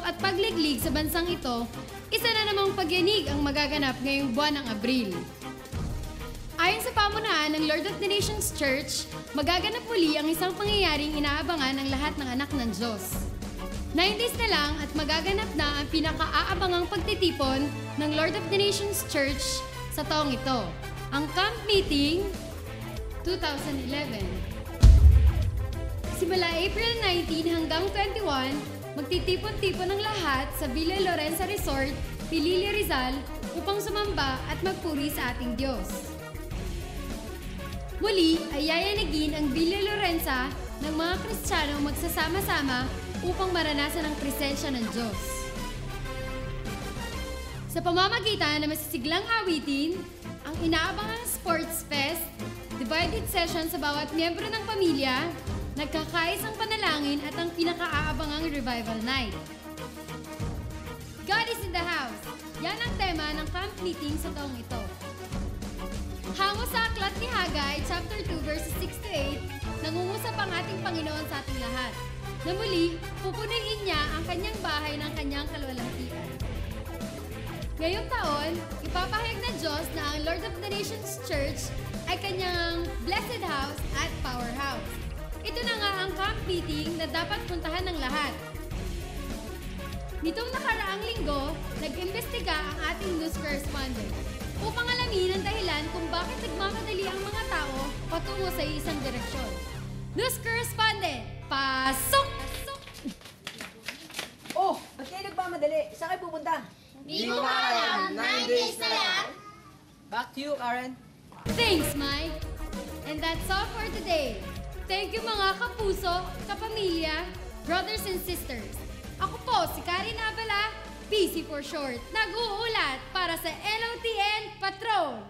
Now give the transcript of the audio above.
pagsubok at pagliglig sa bansang ito, isa na namang pagyanig ang magaganap ngayong buwan ng Abril. Ayon sa pamunuan ng Lord of the Nations Church, magaganap muli ang isang pangyayaring inaabangan ng lahat ng anak ng Diyos. 9 days na lang at magaganap na ang pinaka-aabangang pagtitipon ng Lord of the Nations Church sa taong ito, ang Camp Meeting 2011. Simula April 19 hanggang 21, magtitipon-tipon ng lahat sa Villa Lorenza Resort, Pililla, Rizal upang sumamba at magpuri sa ating Diyos. Muli ay yayanagin ang Villa Lorenza ng mga Kristiyanong magsasama-sama upang maranasan ang presensya ng Diyos. Sa pamamagitan ng masisiglang awitin, ang inaabangang sports fest, divided session sa bawat miyembro ng pamilya, nagkakaisang panalangin at ang pinaka-aabangang revival night. God is in the house. Yan ang tema ng camp meeting sa taong ito. Hango sa aklat ni Haggai, chapter 2, verses 6 to 8, nangungusap ang ating Panginoon sa ating lahat, na muli, pupunuin niya ang kanyang bahay ng kanyang kalwalhatian. Ngayong taon, ipapahayag ng Diyos na ang Lord of the Nations Church ay kanyang blessed house at powerhouse. Ito na nga ang camp meeting na dapat puntahan ng lahat. Nitong nakaraang linggo, nag-imbestiga ang ating news correspondent upang alamin ang dahilan kung bakit nagmamadali ang mga tao patungo sa isang direksyon. News correspondent, pasok! Oh, ba't kayo nagmamadali? Saan kayo pupunta? Di mo ba alam, 9 days na lang? Back to you, Karen. Thanks, Mike! And that's all for today. Thank you mga kapuso, kapamilya, brothers and sisters. Ako po si Karen Abala, PC for short, nag-uulat para sa LOTN Patrol.